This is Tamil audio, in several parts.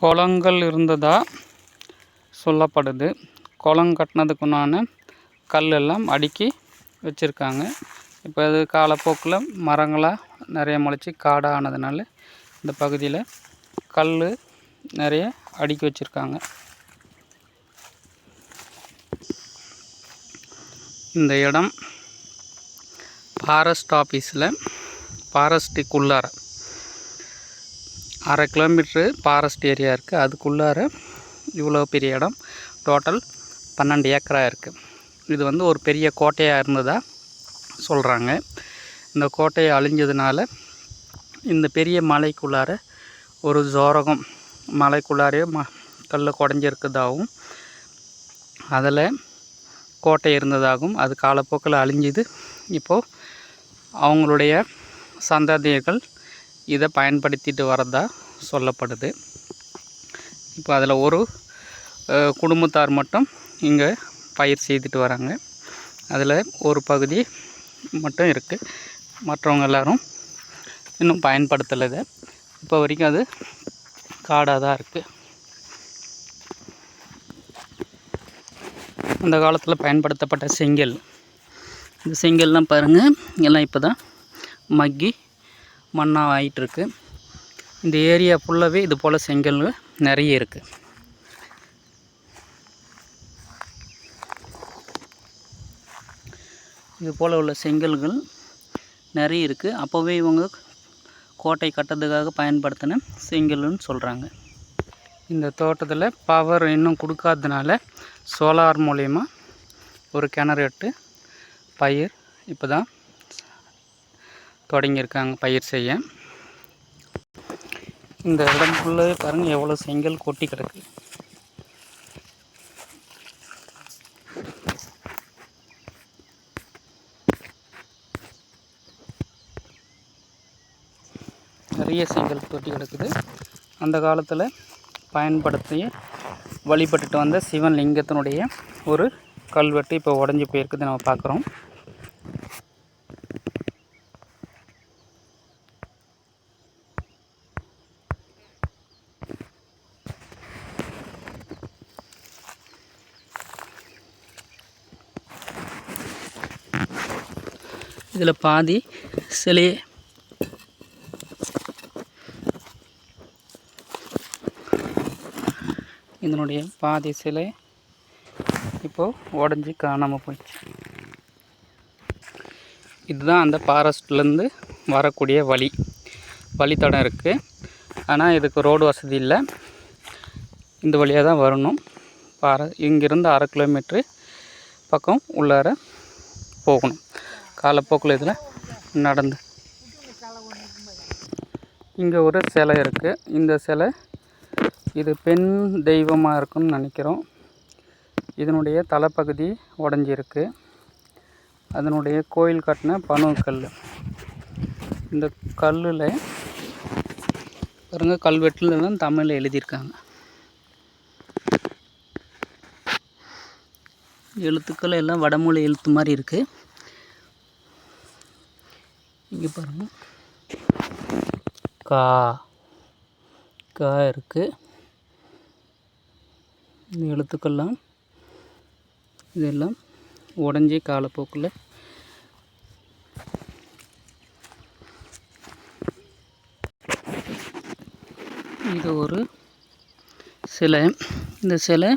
குளங்கள் இருந்ததா சொல்லப்படுது. குளம் கட்டினதுக்குண்டான கல் எல்லாம் அடுக்கி வச்சுருக்காங்க. இப்போ அது காலப்போக்கில் மரங்களாக நிறைய முளைச்சி காடாக ஆனதுனால இந்த பகுதியில் கல் நிறைய அடுக்கி வச்சுருக்காங்க. இந்த இடம் ஃபாரஸ்ட் ஆஃபீஸில் ஃபாரஸ்ட்டுக்குள்ளார 1/2 கிலோமீட்ரு ஃபாரஸ்ட் ஏரியா இருக்குது. அதுக்குள்ளார இவ்வளோ பெரிய இடம், டோட்டல் 12 ஏக்கராக இருக்குது. இது வந்து ஒரு பெரிய கோட்டையாக இருந்ததாக சொல்கிறாங்க. இந்த கோட்டையை அழிஞ்சதுனால இந்த பெரிய மலைக்குள்ளார ஒரு ஜோரகம் மலைக்குள்ளாரே கல் குடஞ்சிருக்கிறதாகவும் அதில் கோட்டை இருந்ததாகவும் அது காலப்போக்கில் அழிஞ்சுது. இப்போது அவங்களுடைய சந்ததியர்கள் இதை பயன்படுத்திட்டு வரதா சொல்லப்படுது. இப்போ அதில் ஒரு குடும்பத்தார் மட்டும் இங்கே பயிர் செய்துட்டு வராங்க. அதில் ஒரு பகுதி மட்டும் இருக்குது. மற்றவங்க எல்லோரும் இன்னும் பயன்படுத்தலை. இதை இப்போ வரைக்கும் அது காடாக தான் இருக்குது. அந்த காலத்தில் பயன்படுத்தப்பட்ட செங்கல், இந்த செங்கல்லாம் பாருங்கள் எல்லாம் இப்போ தான் மக்கி மண்ணாக ஆகிட்டுருக்கு. இந்த ஏரியா ஃபுல்லாகவே இது போல் செங்கல் நிறைய இருக்குது. இது போல் உள்ள செங்கல்கள் நிறைய இருக்குது. அப்போவே இவங்க கோட்டை கட்டுறதுக்காக பயன்படுத்தின செங்கல்னு சொல்கிறாங்க. இந்த தோட்டத்தில் பவர் இன்னும் கொடுக்காததுனால சோலார் மூலயமா ஒரு கிணறு எட்டு பயிர் இப்போ தான் தொடங்கியிருக்காங்க பயிர் செய்ய. இந்த இடம் ஃபுல்லாகவே பாருங்கள் எவ்வளோ செங்கல் கொட்டி கிடக்கு. நிறைய செங்கல் கொட்டி கிடக்குது. அந்த காலத்தில் பயன்படுத்தி வழிபட்டுட்டு வந்த சிவன் லிங்கத்தினுடைய ஒரு கல்வெட்டு இப்போ உடஞ்சி போயிருக்குது நம்ம பார்க்குறோம். இதில் பாதி சிலையே இதனுடைய பாதி சிலை இப்போது உடஞ்சி காணாமல் போயிடுச்சு. இதுதான் அந்த ஃபாரஸ்ட்லேருந்து வரக்கூடிய வழித்தடம் இருக்குது. ஆனால் இதுக்கு ரோடு வசதி இல்லை. இந்த வழியாக தான் வரணும். இங்கேருந்து 1/2 கிலோமீட்ரு பக்கம் உள்ளார போகணும். காலப்போக்கில் இதில் நடந்து இங்கே ஒரு சிலை இருக்குது. இந்த சிலை இது பெண் தெய்வமாக இருக்குன்னு நினைக்கிறோம். இதனுடைய தலைப்பகுதி உடஞ்சிருக்கு. அதனுடைய கோயில் கட்டின பனுக்கல். இந்த கல்லில் பாருங்க, கல்வெட்டுலாம் தமிழில் எழுதியிருக்காங்க. எழுத்துக்கள் எல்லாம் வடமொழி எழுத்து மாதிரி இருக்குது. இங்கே பாருங்கள் கா இருக்குது. இந்த எழுத்துக்கள்லாம் இதெல்லாம் உடஞ்சி காலப்போக்கில் இது ஒரு சிலை. இந்த சிலை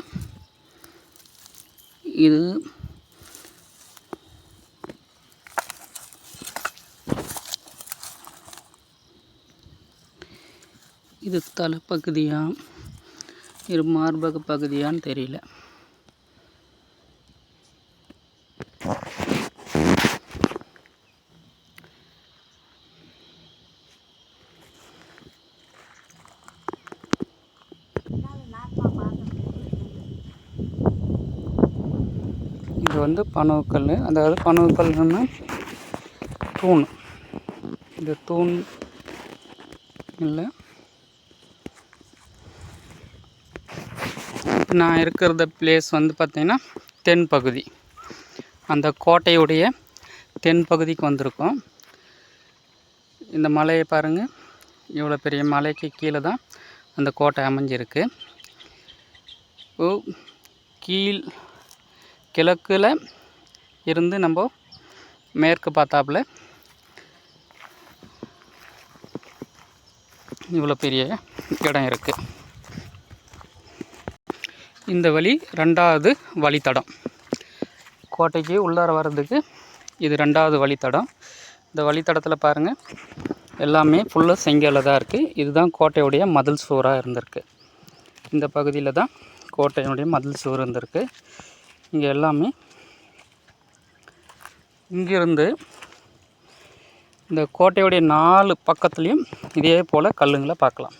இது தலைப்பகுதியா இது மார்பக பகுதியான்னு தெரியல. இது வந்து பனவுக்கல். அதாவது பனவுக்கல்னா தூண். இந்த தூண் இல்லை, நான் இருக்கிற பிளேஸ் வந்து பார்த்திங்கன்னா தென்பகுதி. அந்த கோட்டையுடைய தென்பகுதிக்கு வந்திருக்கோம். இந்த மலையை பாருங்கள், இவ்வளோ பெரிய மலைக்கு கீழே தான் அந்த கோட்டை அமைஞ்சிருக்கு. கிழக்கில் இருந்து நம்ம மேற்கு பார்த்தாப்புல இவ்வளோ பெரிய இடம் இருக்குது. இந்த வழி 2வது வழித்தடம். கோட்டைக்கு உள்ளார வர்றதுக்கு இது 2வது வழித்தடம். இந்த வழித்தடத்தில் பாருங்கள், எல்லாமே ஃபுல்லாக செங்கல்ல தான் இருக்குது. இதுதான் கோட்டையுடைய மதில் சுவராக இருந்திருக்கு. இந்த பகுதியில் தான் கோட்டையினுடைய மதில் சுவர் இருந்திருக்கு. இங்கே எல்லாமே இங்கிருந்து இந்த கோட்டையுடைய 4 பக்கத்துலேயும் இதே போல் கல்லுங்களை பார்க்கலாம்.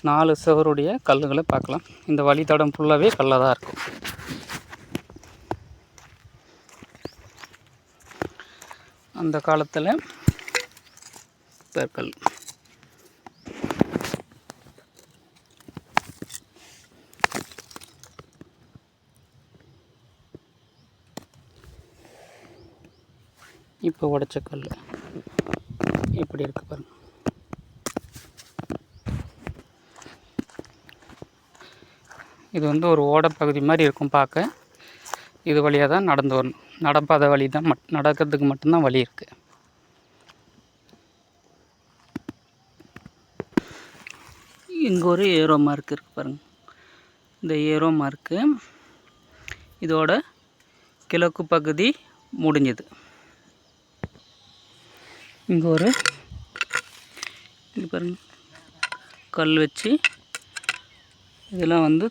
4 சுவருடைய கல்லுகளை பார்க்கலாம். இந்த வழித்தடம் ஃபுல்லாகவே கல்லாக தான் இருக்கும். அந்த காலத்தில் கல். இப்போ உடைச்ச கல் இப்படி இருக்கு பாருங்க. இது வந்து ஒரு ஓடப்பகுதி மாதிரி இருக்கும் பார்க்க. இது வழியாக தான் நடந்து வரணும். நடப்பாத வழி தான், நடக்கிறதுக்கு மட்டும்தான் வழி இருக்குது. இங்கே ஒரு ஏரோ மார்க் இருக்குது பாருங்கள். இந்த ஏரோ மார்க்கு இதோட கிழக்கு பகுதி முடிஞ்சது. இங்கே ஒரு இது பாருங்கள், கல் வச்சு இதெல்லாம் வந்து